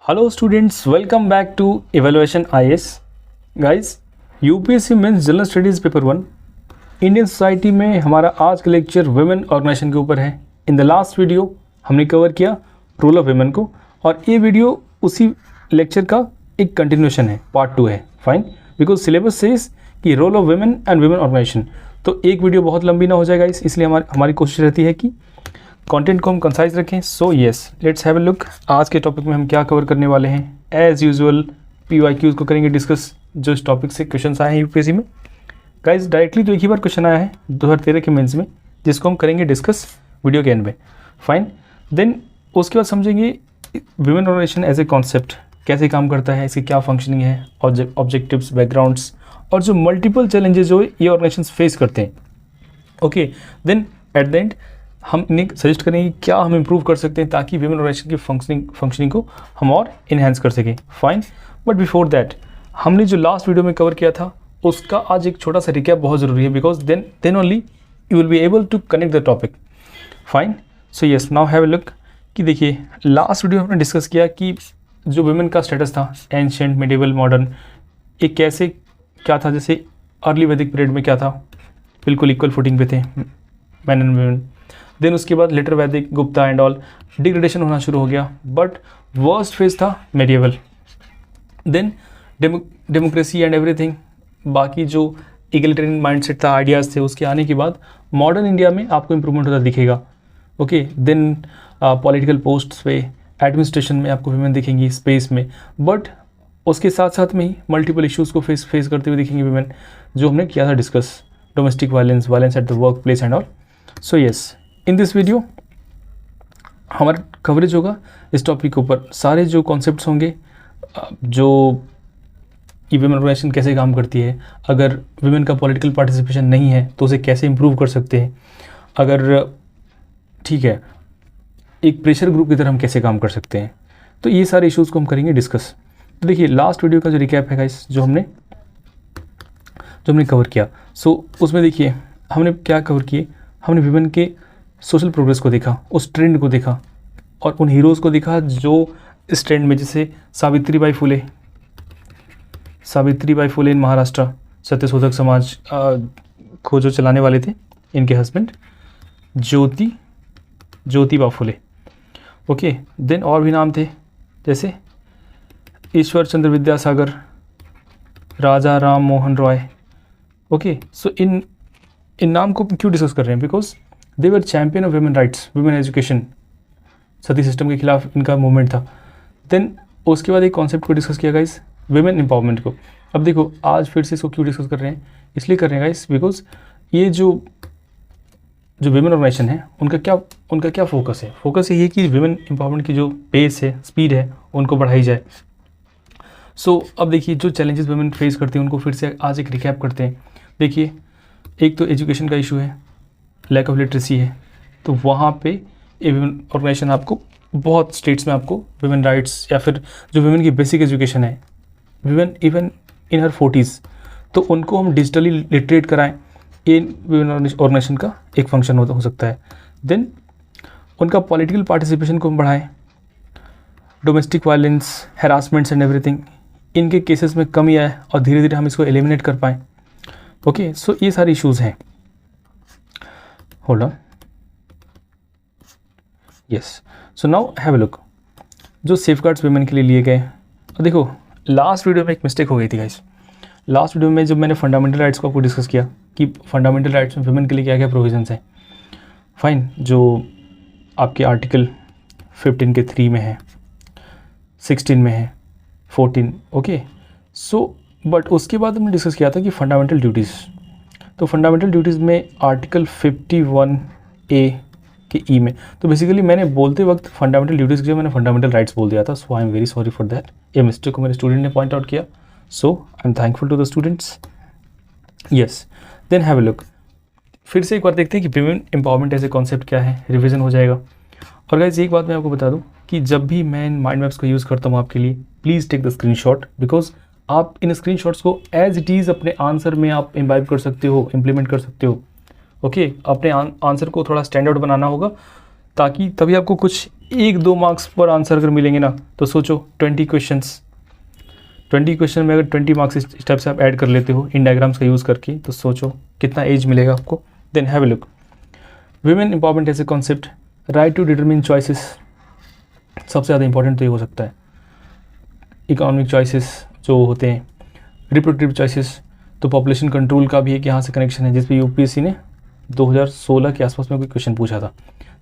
Hello students, welcome back to evaluation IAS. Guys, UPSC mains general studies paper 1 Indian society में हमारा आज का lecture women organisation के ऊपर है। इन द लास्ट वीडियो हमने कवर किया रोल ऑफ वुमेन को, और ये वीडियो उसी लेक्चर का एक कंटिन्यूशन है, पार्ट 2 है। फाइन, बिकॉज सिलेबस सेज कि role of women and women organisation, तो एक वीडियो बहुत लंबी ना हो जाएगा, इसलिए हमारी कोशिश रहती है कि कंटेंट को हम कंसाइज रखें। So yes, let's have a look. आज के टॉपिक में हम क्या कवर करने वाले हैं। एज यूजुअल PYQs को करेंगे डिस्कस, जो इस टॉपिक से क्वेश्चन आए हैं यूपीएससी में। गाइस, डायरेक्टली तो एक ही बार क्वेश्चन आया है 2013 के मेंस में, जिसको हम करेंगे डिस्कस वीडियो के एंड में। फाइन, देन उसके बाद समझेंगे women organisation as a concept कैसे काम करता है, इसकी क्या फंक्शनिंग है, ऑब्जेक्टिव्स, बैकग्राउंड्स, और जो मल्टीपल चैलेंजेस जो ये ऑर्गेनाइजेशन फेस करते हैं। Okay, then at the end हम इन्हें सजेस्ट करेंगे क्या हम इम्प्रूव कर सकते हैं ताकि वुमेन ऑर्गेनाइजेशन की फंक्शनिंग को हम और इन्हेंस कर सकें। फाइन, बट बिफोर दैट हमने जो लास्ट वीडियो में कवर किया था उसका आज एक छोटा सा रिकैप बहुत ज़रूरी है, because then only you will be able to connect the topic. Fine, so yes, now have a look कि देखिए लास्ट वीडियो में हमने डिस्कस किया कि जो वुमेन का स्टेटस था एंशिएंट, मिडिवल, मॉडर्न, एक कैसे क्या था। जैसे अर्ली वैदिक पीरियड में क्या था, बिल्कुल इक्वल फुटिंग पे थे मैन एंड वुमेन। देन उसके बाद लेटर वैदिक, गुप्ता एंड ऑल, डिग्रेडेशन होना शुरू हो गया, बट वर्स्ट फेज था medieval. Then democracy and everything, बाकी जो इगलिटेरियन माइंडसेट था, आइडियाज़ थे, उसके आने के बाद मॉडर्न इंडिया में आपको इंप्रूवमेंट होता दिखेगा। ओके, देन पॉलिटिकल पोस्ट्स पे, एडमिनिस्ट्रेशन में आपको वुमेन दिखेंगी, स्पेस में, बट उसके साथ साथ में ही मल्टीपल इश्यूज़ को फेस करते हुए दिखेंगे वुमेन, जो हमने किया था discuss, domestic violence, violence at the work place and all. So yes, in this video हमारा कवरेज होगा इस टॉपिक के ऊपर। सारे जो कॉन्सेप्ट्स होंगे, जो ये वुमेन ऑर्गेनाइजेशन कैसे काम करती है, अगर वुमेन का पॉलिटिकल पार्टिसिपेशन नहीं है तो उसे कैसे इंप्रूव कर सकते हैं, अगर ठीक है एक प्रेशर ग्रुप की तरह हम कैसे काम कर सकते हैं, तो ये सारे इश्यूज़ को हम करेंगे डिस्कस। तो देखिए लास्ट वीडियो का जो रिकैप है गाइस, जो हमने कवर किया, सो उसमें देखिए हमने क्या कवर किए। हमने वुमेन के सोशल प्रोग्रेस को देखा, उस ट्रेंड को देखा, और उन हीरोज़ को देखा जो इस ट्रेंड में, जैसे सावित्रीबाई फुले इन महाराष्ट्र, सत्यशोधक समाज को जो चलाने वाले थे, इनके husband Jyotiba Phule. Okay, then और भी नाम थे, जैसे ईश्वर चंद्र विद्यासागर, राजा राम मोहन रॉय। ओके, सो इन नाम को क्यों डिस्कस कर रहे हैं, because they were champion of women rights, women education, Sati system के खिलाफ इनका मूवमेंट था। देन उसके बाद एक कॉन्सेप्ट को डिस्कस किया गाइस, वुमेन एम्पावरमेंट को। अब देखो आज फिर से इसको क्यों डिस्कस कर रहे हैं, इसलिए कर रहे हैं गाइस बिकॉज ये जो वुमेन ऑर्गेनाइजेशन है उनका क्या फोकस है। फोकस ये है कि वुमेन एम्पावरमेंट की जो पेस है, स्पीड है, उनको बढ़ाई जाए। सो अब देखिए जो चैलेंजेस वुमेन फेस करते हैं उनको फिर से आज एक रिकैप करते हैं। देखिए एक तो एजुकेशन का इशू है, लैक ऑफ लिटरेसी है, तो वहाँ पे ये वुमेन ऑर्गेनाइजेशन आपको बहुत स्टेट्स में आपको वुमेन राइट्स, या फिर जो वुमेन की बेसिक एजुकेशन है, women even in her 40s, तो उनको हम डिजिटली लिटरेट कराएं, ये वुमेन ऑर्गेनाइजेशन का एक फंक्शन हो सकता है। देन उनका पॉलिटिकल पार्टिसिपेशन को हम बढ़ाएं, डोमेस्टिक वायलेंस, हैरासमेंट्स एंड एवरीथिंग, इनके केसेस में कमी आए और धीरे धीरे हम इसको एलिमिनेट कर पाएँ। ओके, सो ये सारे इश्यूज़ हैं। Hold on, yes, so now have a look जो सेफगार्ड्स वुमेन के लिए लिए गए। और देखो लास्ट वीडियो में एक मिस्टेक हो गई थी गाइस। लास्ट वीडियो में जब मैंने फंडामेंटल राइट्स को आपको डिस्कस किया कि फंडामेंटल राइट्स में वुमेन के लिए क्या क्या प्रोविजंस हैं। फाइन, जो आपके आर्टिकल 15 के 3 में है, 16 में है, 14। ओके, सो बट उसके बाद हमने डिस्कस किया था कि फंडामेंटल ड्यूटीज़, तो फंडामेंटल ड्यूटीज़ में आर्टिकल 51A के ई में, तो बेसिकली मैंने बोलते वक्त फंडामेंटल ड्यूटीज़ की मैंने फंडामेंटल राइट्स बोल दिया था। So I am very sorry for that, ये मिस्टेक को मेरे स्टूडेंट ने पॉइंट आउट किया। So I am thankful to the students. Yes, then have a look, फिर से एक बार देखते हैं कि women empowerment as a concept क्या है, रिविजन हो जाएगा। और गाइस एक बात मैं आपको बता दूं कि जब भी मैं इन माइंड मैप्स को यूज़ करता हूँ आपके लिए, please take the screenshot, because आप इन स्क्रीनशॉट्स को एज इट इज़ अपने आंसर में आप इम्बाइब कर सकते हो, इम्प्लीमेंट कर सकते हो। ओके, अपने आंसर को थोड़ा स्टैंड आउट बनाना होगा, ताकि तभी आपको कुछ 1-2 मार्क्स पर आंसर अगर मिलेंगे ना तो सोचो 20 क्वेश्चन में अगर 20 मार्क्स इस टाइप से आप ऐड कर लेते हो इन डायग्राम्स का यूज़ करके, तो सोचो कितना एज मिलेगा आपको। Then have a look, women empowerment as a concept, right to determine choices, सबसे ज़्यादा इंपॉर्टेंट तो ये हो सकता है। इकोनॉमिक चॉइसेस जो होते हैं, रिप्रोडक्टिव चॉइसेस, तो पॉपुलेशन कंट्रोल का भी एक यहाँ से कनेक्शन है, जिस पे यूपीएससी ने 2016 के आसपास में कोई क्वेश्चन पूछा था।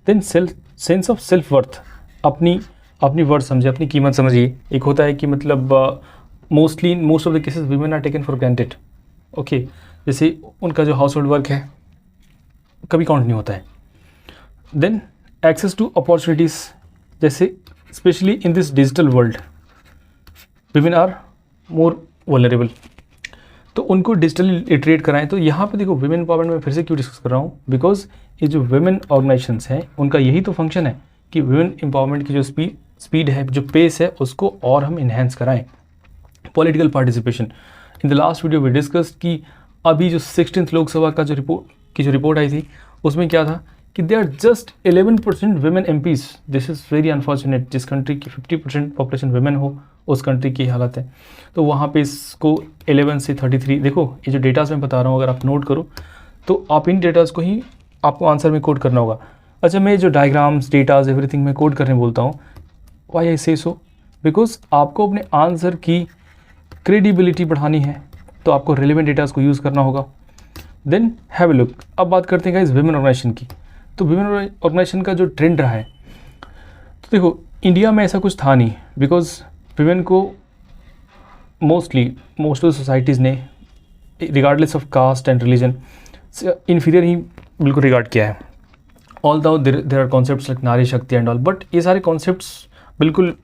Then sense of self worth, अपनी वर्थ समझे, अपनी कीमत समझिए। एक होता है कि मतलब most of the cases women are taken for granted, okay, जैसे उनका जो हाउस होल्ड वर्क है कभी काउंट नहीं होता है। देन एक्सेस टू अपॉर्चुनिटीज़, जैसे specially in this digital world women are more vulnerable, तो उनको डिजिटली लिटरेट कराएं। तो यहाँ पे देखो विमेन एम्पावरमेंट में फिर से क्यों डिस्कस कर रहा हूँ, बिकॉज ये जो विमेन ऑर्गेनाइजेशंस हैं उनका यही तो फंक्शन है कि विमेन एम्पावरमेंट की जो स्पीड है, जो पेस है, उसको और हम इन्हेंस कराएं। Political participation, in the last video we discuss कि अभी जो 16th लोकसभा का जो रिपोर्ट आई थी उसमें क्या था कि they are just 11% women MPs। This is very unfortunate. जिस कंट्री की 50% पॉपुलेशन विमेन हो उस कंट्री की हालत है, तो वहाँ पे इसको 11 से 33, देखो ये जो डेटाज मैं बता रहा हूँ अगर आप नोट करो तो आप इन डेटाज को ही आपको आंसर में कोड करना होगा। अच्छा, मैं जो डायग्राम्स, डेटाज, एवरीथिंग मैं कोड करने बोलता हूँ, वाई आई से सो, बिकॉज आपको अपने आंसर की क्रेडिबिलिटी बढ़ानी है तो आपको रिलेवेंट डेटाज को यूज़ करना होगा। देन हैव ए लुक, अब बात करते हैं गाइस विमेन ऑर्गेनाइजेशन की। तो विमेन ऑर्गेनाइजेशन का जो ट्रेंड रहा है, तो देखो इंडिया में ऐसा कुछ था नहीं, बिकॉज विमेन को मोस्ट ऑफ सोसाइटीज़ ने regardless of caste and religion inferior ही बिल्कुल रिगार्ड किया है। ऑल दो देर आर कॉन्सेप्ट्स लाइक नारी शक्ति एंड ऑल, बट ये सारे कॉन्सेप्ट्स बिल्कुल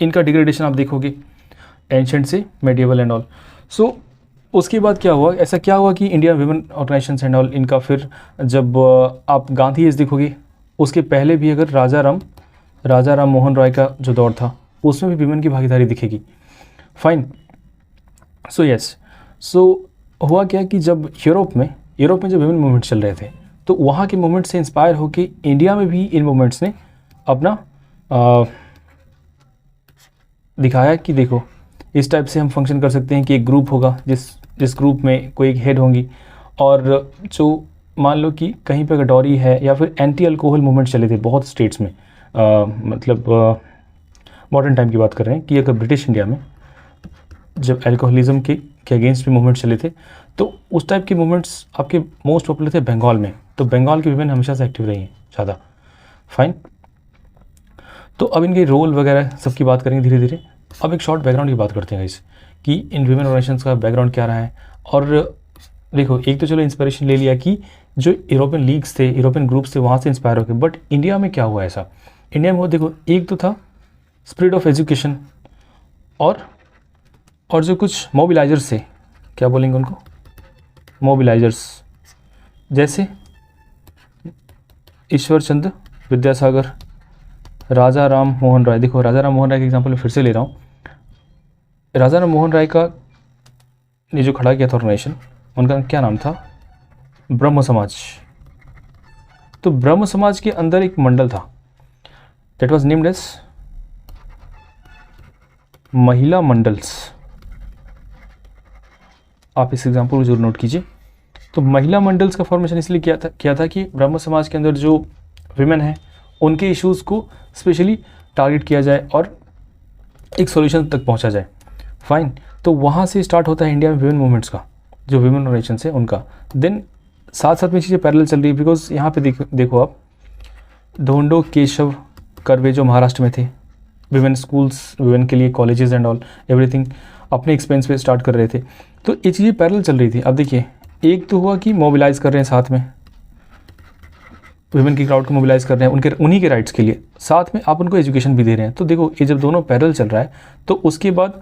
इनका डिग्रेडेशन आप देखोगे एंशेंट से मेडिएवल एंड ऑल। सो उसके बाद क्या हुआ, ऐसा क्या हुआ कि India women organisation and all इनका फिर जब आप गांधी एज देखोगे, उसके पहले भी अगर राजा राम मोहन राय का जो दौर था उसमें भी विमेन की भागीदारी दिखेगी। फाइन, सो यस, सो हुआ क्या कि जब यूरोप में जब विमेन मूवमेंट चल रहे थे तो वहाँ के मूवमेंट से इंस्पायर होकर इंडिया में भी इन मूवमेंट्स ने अपना दिखाया कि देखो इस टाइप से हम फंक्शन कर सकते हैं कि एक ग्रुप होगा जिस ग्रुप में कोई एक हेड होंगी, और जो मान लो कि कहीं पर गडौरी है या फिर एंटी अल्कोहल मूवमेंट चले थे बहुत स्टेट्स में, मतलब मॉडर्न टाइम की बात कर रहे हैं कि अगर ब्रिटिश इंडिया में जब अल्कोहलिज्म के अगेंस्ट भी मूवमेंट चले थे तो उस टाइप के मूवमेंट्स आपके मोस्ट पॉपुलर थे बंगाल में, तो बंगाल की विमेन हमेशा से एक्टिव रही हैं ज़्यादा। फाइन, तो अब इनके रोल वगैरह सबकी बात करेंगे धीरे धीरे। अब एक शॉर्ट बैकग्राउंड की बात करते हैं इस कि इन विमेन ऑर्गेनाइजेशंस का बैकग्राउंड क्या रहा है। और देखो एक तो चलो इंस्पिरेशन ले लिया कि जो यूरोपियन लीग्स थे, यूरोपियन ग्रुप्स थे, वहाँ से इंस्पायर होकर, बट इंडिया में क्या हुआ ऐसा, इंडिया में वो देखो एक तो था स्प्रिट ऑफ एजुकेशन, और जो कुछ मोबिलाइजर्स थे, क्या बोलेंगे उनको, मोबिलाइजर्स, जैसे ईश्वर चंद्र विद्यासागर, राजा राम मोहन राय। देखो राजा राम मोहन राय का एग्जांपल मैं फिर से ले रहा हूँ। राजा राम मोहन राय का ने जो खड़ा किया था ऑर्गेनाइजेशन, उनका क्या नाम था, ब्रह्म समाज। तो ब्रह्म समाज के अंदर एक मंडल था दैट वाज नेम्ड एज महिला मंडल्स। आप इस एग्जांपल को जरूर नोट कीजिए। तो महिला मंडल्स का फॉर्मेशन इसलिए किया था कि ब्रह्म समाज के अंदर जो विमेन हैं उनके इश्यूज़ को स्पेशली टारगेट किया जाए और एक सॉल्यूशन तक पहुंचा जाए। फाइन, तो वहाँ से स्टार्ट होता है इंडिया में विमेन मूवमेंट्स का, जो विमेन ऑर्गेनाइजेशन है उनका। देन साथ साथ में चीज़ें पैरेलल चल रही है, बिकॉज यहाँ पे देखो आप धोंडो केशव कर्वे जो महाराष्ट्र में थे, विमेन स्कूल्स, विमेन के लिए कॉलेजेस एंड ऑल एवरीथिंग अपने एक्सपेंस पे स्टार्ट कर रहे थे। तो ये चीज़ें पैरेलल चल रही थी। अब देखिए एक तो हुआ कि मोबिलाइज़ कर रहे हैं, साथ में विमेन की क्राउड को मोबिलाइज़ कर रहे हैं उन्हीं के राइट्स के लिए, साथ में आप उनको एजुकेशन भी दे रहे हैं। तो देखो ये जब दोनों पैरेलल चल रहा है तो उसके बाद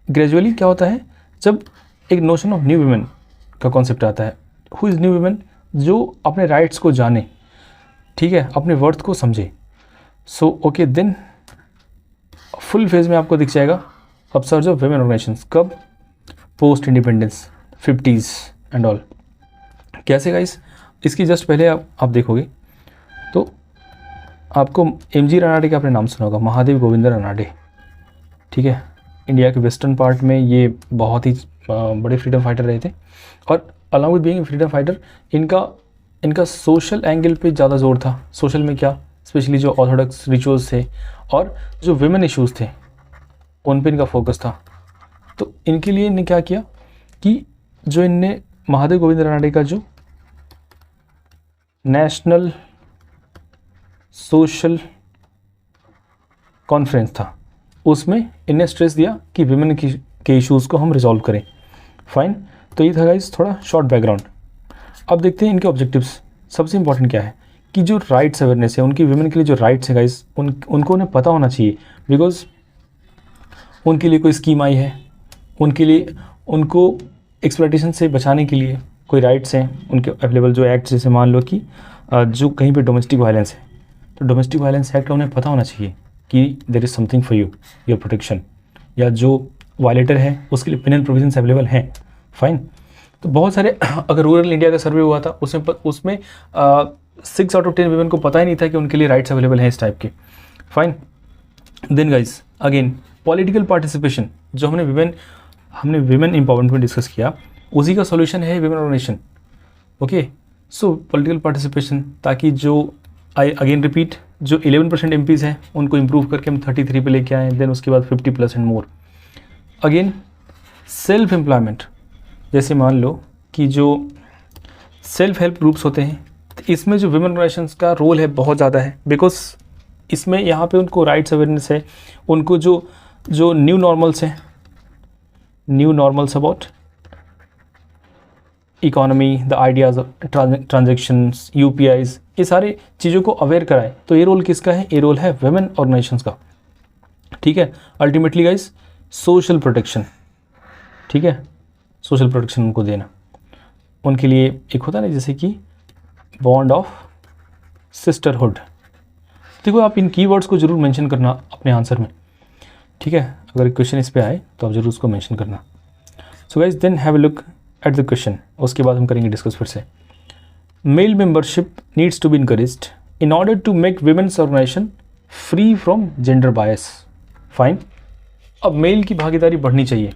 ग्रेजुअली क्या होता है, जब एक नोशन ऑफ न्यू विमेन का कॉन्सेप्ट आता है। हु इज़ न्यू विमेन, जो अपने राइट्स को जाने, ठीक है, अपने वर्थ को समझे। So okay, then full phase में आपको दिख जाएगा अपसर्ज ऑफ विमेन ऑर्गेनाइजेशंस। कब, post independence 50s and all. कैसे गाइस, इसकी जस्ट पहले आप देखोगे तो आपको MG रानाडे का आपने नाम सुना होगा, महादेव गोविंद रानाडे, ठीक है। इंडिया के वेस्टर्न पार्ट में ये बहुत ही बड़े फ्रीडम फाइटर रहे थे, और along with being freedom fighter इनका सोशल एंगल पे ज़्यादा जोर था। सोशल में क्या, स्पेशली जो ऑर्थोडॉक्स रिचुअल्स थे और जो विमेन इश्यूज़ थे उन पे इनका फोकस था। तो इनके लिए इनने क्या किया कि जो इनने महादेव गोविंद रानाडे का जो नेशनल सोशल कॉन्फ्रेंस था उसमें इनने स्ट्रेस दिया कि विमेन के इश्यूज़ को हम रिजॉल्व करें। फाइन, तो ये था गाइस थोड़ा शॉर्ट बैकग्राउंड। अब देखते हैं इनके ऑब्जेक्टिव्स। सबसे इंपॉर्टेंट क्या है कि जो राइट्स अवेयरनेस है उनकी, विमेन के लिए जो राइट्स है गाइस उनको उन्हें पता होना चाहिए, बिकॉज उनके लिए कोई स्कीम आई है, उनके लिए उनको एक्सप्लॉयटेशन से बचाने के लिए कोई राइट्स हैं उनके अवेलेबल, जो एक्ट, जैसे मान लो कि जो कहीं पे डोमेस्टिक वायलेंस है तो डोमेस्टिक वायलेंस एक्ट का उन्हें पता होना चाहिए कि there is something for you, your protection, या जो वायलेटर है उसके लिए पेनल प्रोविजंस अवेलेबल हैं। फाइन, तो बहुत सारे अगर रूरल इंडिया का सर्वे हुआ था उसमें 6 आउट ऑफ 10 वुमेन को पता ही नहीं था कि उनके लिए राइट्स अवेलेबल हैं इस टाइप के। Fine, then guys again political participation, जो हमने विमेन एम्पावरमेंट में डिस्कस किया उसी का सॉल्यूशन है women organisation. Okay, so political participation, ताकि जो आई अगेन रिपीट, जो 11% MPs हैं उनको इम्प्रूव करके हम 33 पे लेके आए, देन उसके बाद 50+ and more. Again self employment, जैसे मान लो कि जो सेल्फ हेल्प ग्रुप्स होते हैं तो इसमें जो विमेन ऑर्गेनाइजेशंस का रोल है बहुत ज़्यादा है, बिकॉज इसमें यहाँ पे उनको राइट्स अवेयरनेस है, उनको जो new normals about economy, the ideas of transactions, UPIs, ये सारी चीज़ों को अवेयर कराए। तो ये रोल किसका है? ये रोल है विमेन ऑर्गेनाइजेशंस का, ठीक है। अल्टीमेटली गाइस सोशल प्रोटेक्शन, ठीक है, सोशल प्रोटेक्शन उनको देना, उनके लिए एक होता है ना जैसे कि बॉन्ड ऑफ सिस्टरहुड। देखो आप इन कीवर्ड्स को जरूर मेंशन करना अपने आंसर में, ठीक है। अगर क्वेश्चन इस पे आए तो आप जरूर उसको मेंशन करना। So guys then have a look at the question, उसके बाद हम करेंगे डिस्कस फिर से। Male membership needs to be encouraged in order to make women's organisation free from gender bias. Fine, अब मेल की भागीदारी बढ़नी चाहिए।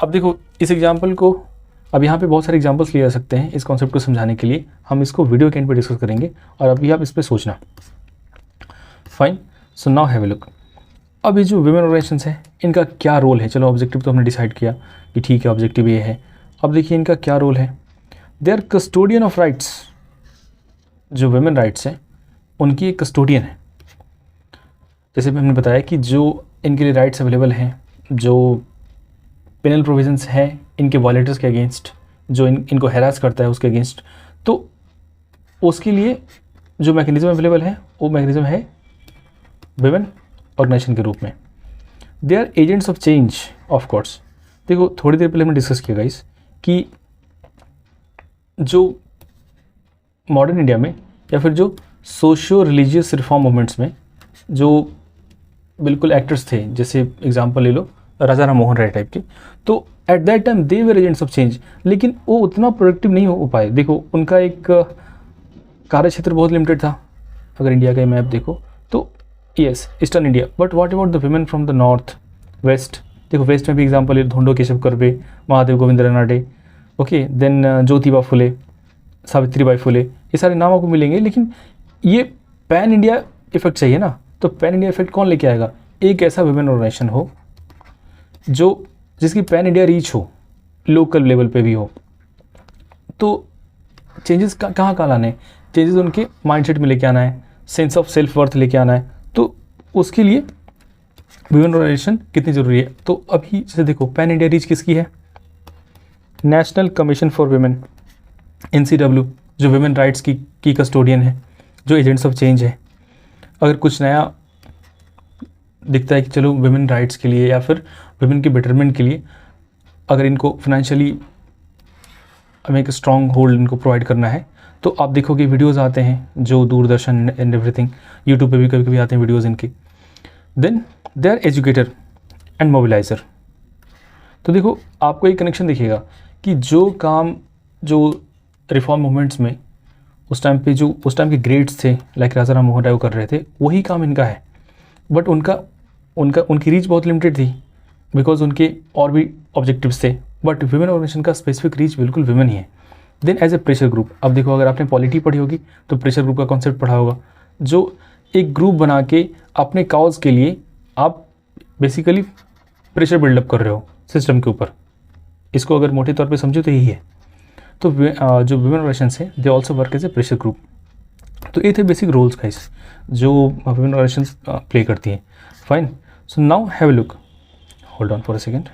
अब देखो इस एग्जाम्पल को, अब यहाँ पे बहुत सारे एग्जाम्पल्स लिए जा सकते हैं इस कॉन्सेप्ट को समझाने के लिए, हम इसको वीडियो के एंड पे डिस्कस करेंगे और अभी आप इस पर सोचना। Fine, so now have a look. अब ये जो विमेन ऑर्गेनाइजेशंस हैं इनका क्या रोल है? चलो ऑब्जेक्टिव तो हमने डिसाइड किया कि ठीक है ऑब्जेक्टिव ये है। अब देखिए इनका क्या रोल है। They are custodian of rights, जो विमेन राइट्स हैं उनकी एक कस्टोडियन है। जैसे भी हमने बताया कि जो इनके लिए राइट्स अवेलेबल हैं, जो पेनल प्रोविजंस हैं इनके वायलेटर्स के अगेंस्ट, जो इनको हैरास करता है उसके अगेंस्ट, तो उसके लिए जो मैकेनिज्म अवेलेबल है वो मैकेनिज्म है विमेन ऑर्गेनाइजेशन के रूप में। They are agents of change of course. देखो थोड़ी देर पहले हमने डिस्कस किया गाइस कि जो मॉडर्न इंडिया में या फिर जो सोशियो रिलीजियस रिफॉर्म मूवमेंट्स में जो बिल्कुल एक्टर्स थे, जैसे एग्जांपल ले लो राजा राम मोहन राय टाइप के, तो at that time they were agents of change, लेकिन वो उतना प्रोडक्टिव नहीं हो पाए। देखो उनका एक कार्य क्षेत्र बहुत लिमिटेड था। अगर इंडिया का मैप देखो तो yes eastern India, but what about the women from the north west? देखो वेस्ट में भी एग्जांपल है धोंडो केशव कर्वे, महादेव गोविंद रानाडे, ओके, देन ज्योतिबा फुले, सावित्रीबाई फुले, ये सारे नाम आपको मिलेंगे। लेकिन ये पैन इंडिया इफेक्ट चाहिए ना, तो पैन इंडिया इफेक्ट कौन लेके आएगा? एक ऐसा विमेन ऑर्गेनाइजेशन हो जिसकी पैन इंडिया रीच हो, लोकल लेवल पे भी हो। तो चेंजेस कहाँ लाने? चेंजेस उनके माइंडसेट में लेके आना है, सेंस ऑफ सेल्फ वर्थ लेके आना है। तो उसके लिए विमेन ऑर्गेनाइजेशन कितनी ज़रूरी है? तो अभी जैसे देखो पैन इंडिया रीच किसकी है? National commission for women, NCW, जो विमेन राइट्स की कस्टोडियन है, जो एजेंट्स ऑफ चेंज है। अगर कुछ नया दिखता है कि चलो विमेन राइट्स के लिए या फिर विमेन के बेटरमेंट के लिए अगर इनको फाइनेंशियली हमें एक स्ट्रॉन्ग होल्ड इनको प्रोवाइड करना है, तो आप देखोगे वीडियोज़ आते हैं जो दूरदर्शन एंड एवरीथिंग, यूट्यूब पे भी कभी कभी आते हैं वीडियोज़ इनके। Then they are educator and mobiliser. तो देखो आपको एक कनेक्शन दिखेगा कि जो काम जो रिफॉर्म मूवमेंट्स में उस टाइम पे जो उस टाइम के ग्रेड्स थे लाइक राजा राम मोहन राय वो कर रहे थे, वही काम इनका है। बट उनकी रीच बहुत लिमिटेड थी बिकॉज उनके और भी ऑब्जेक्टिव्स थे, बट विमेन ऑर्गेनाइजेशन का स्पेसिफिक रीच बिल्कुल विमेन ही है। Then as a pressure group, अब देखो अगर आपने पॉलिटी पढ़ी होगी तो प्रेशर ग्रुप का कॉन्सेप्ट पढ़ा होगा, जो एक ग्रुप बना के अपने काउज के लिए आप बेसिकली प्रेशर बिल्डअप कर रहे हो सिस्टम के ऊपर। इसको अगर मोटे तौर पे समझो तो यही है। तो जो विमेन ऑर्गेनाइजेशंस है they also work as a pressure group. तो ये थे बेसिक रोल्स गाइस जो विमेन ऑर्गेनाइजेशंस प्ले करती हैं। Fine, so now have a look, hold on for a second.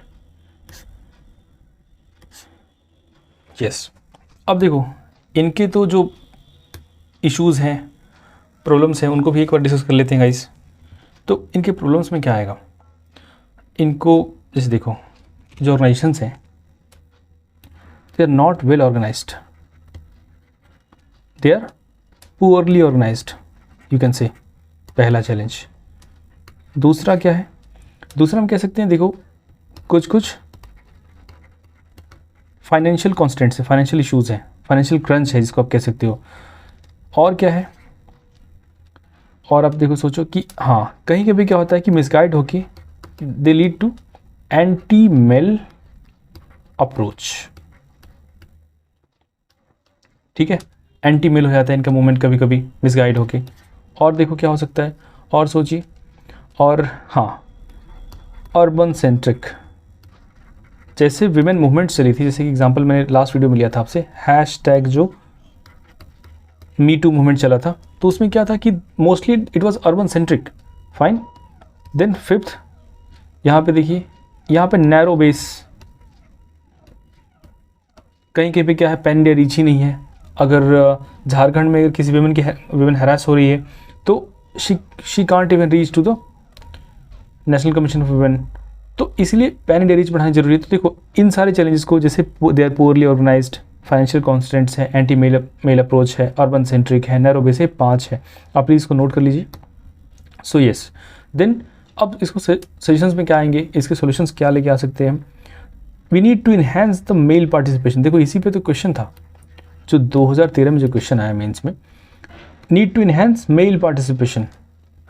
Yes, अब देखो इनके तो जो इश्यूज़ हैं, प्रॉब्लम्स हैं, उनको भी एक बार डिस्कस कर लेते हैं गाइस। तो इनके प्रॉब्लम्स में क्या आएगा, इनको जैसे देखो जो ऑर्गेनाइजेशंस हैं they are not well organised, they are poorly organised, you can say, पहला चैलेंज। दूसरा क्या है, दूसरा हम कह सकते हैं देखो कुछ फाइनेंशियल कॉन्स्टेंट्स है, फाइनेंशियल इश्यूज़ हैं, फाइनेंशियल क्रंच है जिसको आप कह सकते हो। और क्या है, और आप देखो सोचो कि हाँ कहीं कभी क्या होता है कि मिसगाइड होके they lead to anti male approach, ठीक है, एंटी मेल हो जाता है इनका मूवमेंट कभी कभी मिसगाइड होके। और देखो क्या हो सकता है, और सोचिए, और हाँ अर्बन सेंट्रिक, जैसे विमेन मूवमेंट चली थी, जैसे कि एग्जांपल मैंने लास्ट वीडियो में लिया था आपसे, हैशटैग जो मी टू मूवमेंट चला था, तो उसमें क्या था कि mostly it was urban centric. Fine, then fifth यहाँ पे देखिए, यहाँ पे नैरो बेस, कहीं कहीं पे क्या है पैन इंडिया रीच ही नहीं है। अगर झारखंड में अगर किसी विमेन हरास हो रही है तो she can't even reach to the national commission of women, तो इसलिए पैन इंडिया रीच बढ़ानी जरूरी है। तो देखो इन सारे चैलेंजेस को, जैसे they are poorly organised, financial constants है, एंटी मेल अप्रोच है, अर्बन सेंट्रिक है, नैरो बेस है, 5 है। आप प्लीज़ इसको नोट कर लीजिए। सो यस, देन अब इसको सजेशंस में क्या आएंगे, इसके सॉल्यूशंस क्या लेके आ सकते हैं। We need to enhance the male participation, देखो इसी पे तो क्वेश्चन था जो 2013 में जो क्वेश्चन आया मेंस में, need to enhance male participation,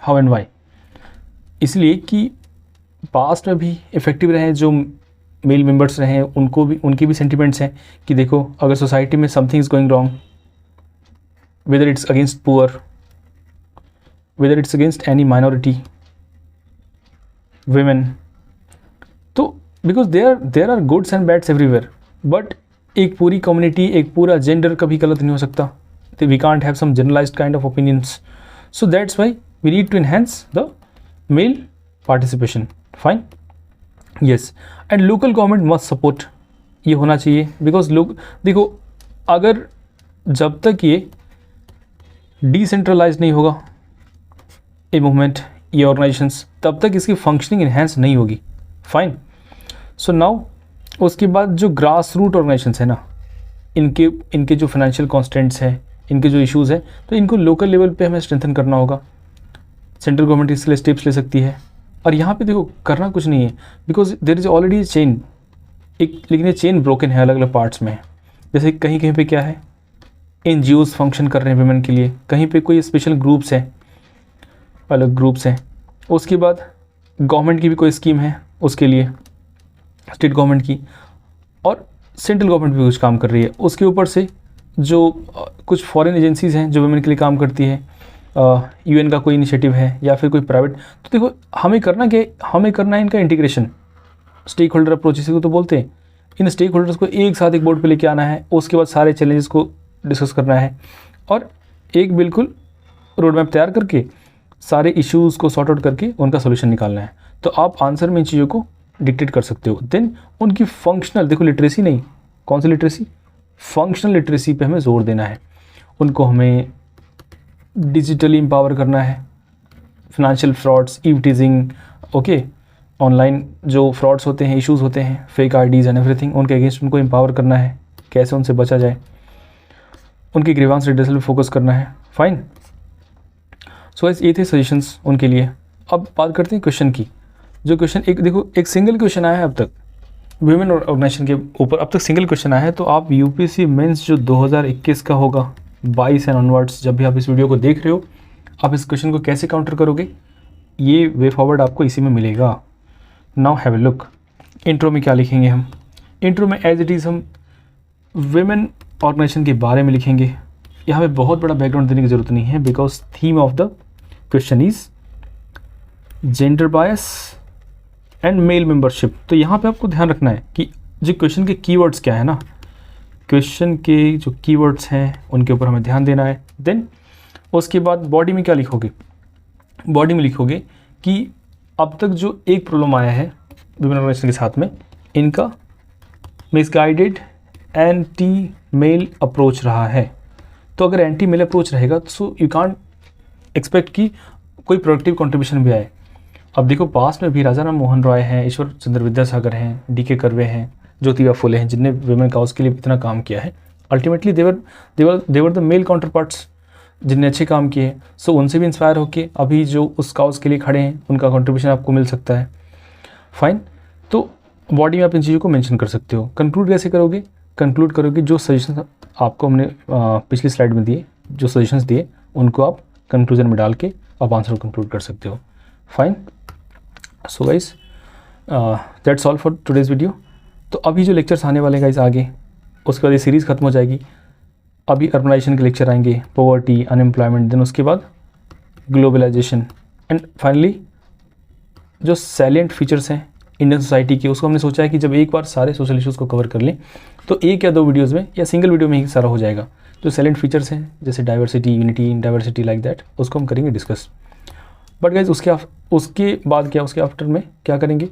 how and why. इसलिए कि पास्ट में भी इफ़ेक्टिव रहे जो मेल मेंबर्स रहे, उनकी भी सेंटिमेंट्स हैं कि देखो अगर सोसाइटी में something is going wrong, whether it's against poor, whether it's against any minority, women, तो because there are goods and bads everywhere, but एक पूरी कम्युनिटी, एक पूरा जेंडर कभी गलत नहीं हो सकता। We can't have some generalised kind of opinions, so that's why we need to enhance the male participation. Fine, yes, and local government must support, ये होना चाहिए बिकॉज लोग देखो अगर जब तक ये डिसेंट्रलाइज नहीं होगा ये मूवमेंट, ये ऑर्गेनाइजेशंस, तब तक इसकी फंक्शनिंग इन्हेंस नहीं होगी। फाइन, सो नाउ उसके बाद जो ग्रास रूट ऑर्गेनाइजेशंस है ना, इनके जो फाइनेंशियल कॉन्स्टेंट्स हैं, इनके जो इश्यूज़ हैं, तो इनको लोकल लेवल पे हमें स्ट्रेंथन करना होगा। सेंट्रल गवर्नमेंट इसके लिए स्टेप्स ले सकती है, और यहाँ पे देखो करना कुछ नहीं है because there is already chain, लेकिन ये चेन ब्रोकन है अलग अलग पार्ट्स में। जैसे कहीं कहीं पे क्या है, NGOs फंक्शन कर रहे हैं वुमेन के लिए, कहीं पे कोई स्पेशल ग्रुप्स हैं, अलग ग्रुप्स हैं। उसके बाद गवर्नमेंट की भी कोई स्कीम है उसके लिए, स्टेट गवर्नमेंट की, और सेंट्रल गवर्नमेंट भी कुछ काम कर रही है। उसके ऊपर से जो कुछ फॉरेन एजेंसीज़ हैं जो वुमेन के लिए काम करती है, UN का कोई इनिशिएटिव है या फिर कोई प्राइवेट। तो देखो हमें करना है इनका इंटीग्रेशन, स्टेक होल्डर अप्रोच इसी को तो बोलते हैं। इन स्टेक होल्डर्स को एक साथ एक बोर्ड पे लेके आना है, उसके बाद सारे चैलेंजेस को डिस्कस करना है, और एक बिल्कुल रोड मैप तैयार करके सारे इश्यूज़ को सॉर्ट आउट करके उनका सोल्यूशन निकालना है। तो आप आंसर में इन चीज़ों को डिक्टेट कर सकते हो। देन उनकी फंक्शनल, देखो लिटरेसी नहीं, कौन सी लिटरेसी, फंक्शनल लिटरेसी पे हमें जोर देना है। उनको हमें डिजिटली एम्पावर करना है, financial frauds, eve teasing, okay, online जो फ्रॉड्स होते हैं, इश्यूज़ होते हैं, फेक IDs एंड एवरीथिंग, उनके अगेंस्ट उनको एम्पावर करना है, कैसे उनसे बचा जाए, उनकी ग्रीवांस रिड्रेसल पे फोकस करना है। फाइन, सो ये थे सजेशंस उनके लिए। अब बात करते हैं क्वेश्चन की। जो क्वेश्चन एक देखो, एक सिंगल क्वेश्चन आया है अब तक वुमेन ऑर्गेनाइजेशन के ऊपर, अब तक सिंगल क्वेश्चन आया है। तो आप UPSC मेंस जो 2021 का होगा, 2022 एंड ऑनवर्ड्स, जब भी आप इस वीडियो को देख रहे हो, आप इस क्वेश्चन को कैसे काउंटर करोगे, ये वे फॉरवर्ड आपको इसी में मिलेगा। Now have a look. Intro में क्या लिखेंगे हम? इंट्रो में एज इट इज़ हम विमेन ऑर्गेनाइजेशन के बारे में लिखेंगे। यहाँ पे बहुत बड़ा बैकग्राउंड देने की ज़रूरत नहीं है, because theme of the question is gender bias and male membership. तो यहाँ पे आपको ध्यान रखना है कि जो क्वेश्चन के कीवर्ड्स क्या है ना, क्वेश्चन के जो कीवर्ड्स हैं उनके ऊपर हमें ध्यान देना है। देन उसके बाद बॉडी में क्या लिखोगे? बॉडी में लिखोगे कि अब तक जो एक प्रॉब्लम आया है विमेन ऑर्गेनाइजेशन के साथ में, इनका मिसगाइडेड एंटी मेल अप्रोच रहा है। तो अगर एंटी मेल अप्रोच रहेगा तो सो यू कांट एक्सपेक्ट कि कोई प्रोडक्टिव कंट्रीब्यूशन भी आए। अब देखो, पास में भी राजा राम मोहन रॉय हैं, ईश्वर चंद्र विद्यासागर हैं, डी.के. कर्वे हैं, ज्योतिबा फुले हैं, जिनने विमेन काउज के लिए इतना काम किया है। Ultimately they were the male counterparts जिनने अच्छे काम किए। सो उनसे भी इंस्पायर होके अभी जो उस काउज के लिए खड़े हैं, उनका कंट्रीब्यूशन आपको मिल सकता है। फाइन। तो बॉडी में आप इन चीज़ों को मेंशन कर सकते हो। कंक्लूड कैसे करोगे? कंक्लूड करोगे जो सजेशन आपको हमने पिछली स्लाइड में दिए, जो सजेशंस दिए, उनको आप कंक्लूजन में डाल के आप आंसर कंक्लूड कर सकते हो। Fine. So guys, that's all for today's video. तो अभी जो लेक्चर्स आने वाले गाइस आगे, उसके बाद ये सीरीज़ खत्म हो जाएगी। अभी अर्बनाइजेशन के लेक्चर आएंगे, पॉवर्टी, अनएम्प्लॉयमेंट, देन उसके बाद ग्लोबलाइजेशन, एंड फाइनली जो सैलिएंट फीचर्स हैं इंडियन सोसाइटी के, उसको हमने सोचा है कि जब एक बार सारे सोशल इश्यूज़ को कवर कर लें तो एक या दो वीडियोज़ में या सिंगल वीडियो में ही सारा हो जाएगा। जो सैलिएंट फीचर्स हैं जैसे diversity, unity, diversity like that, उसको हम करेंगे डिस्कस। बट गाइज उसके बाद क्या, उसके आफ्टर में क्या करेंगे,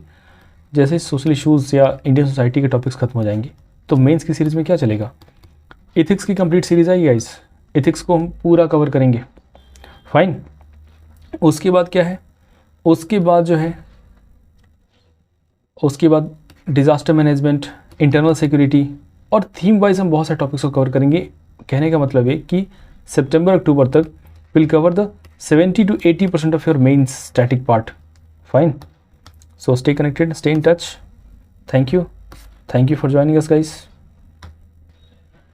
जैसे सोशल इश्यूज़ या इंडियन सोसाइटी के टॉपिक्स खत्म हो जाएंगे तो मेंस की सीरीज़ में क्या चलेगा? एथिक्स की कंप्लीट सीरीज़ आएगी गाइज। एथिक्स को हम पूरा कवर करेंगे। फाइन। उसके बाद क्या है? उसके बाद जो है, उसके बाद डिज़ास्टर मैनेजमेंट, इंटरनल सिक्योरिटी, और थीम वाइज हम बहुत सारे टॉपिक्स को कवर करेंगे। कहने का मतलब है कि सितंबर अक्टूबर तक will cover the 70 to 80% of your main static part. Fine. So stay connected, stay in touch. Thank you for joining us, guys.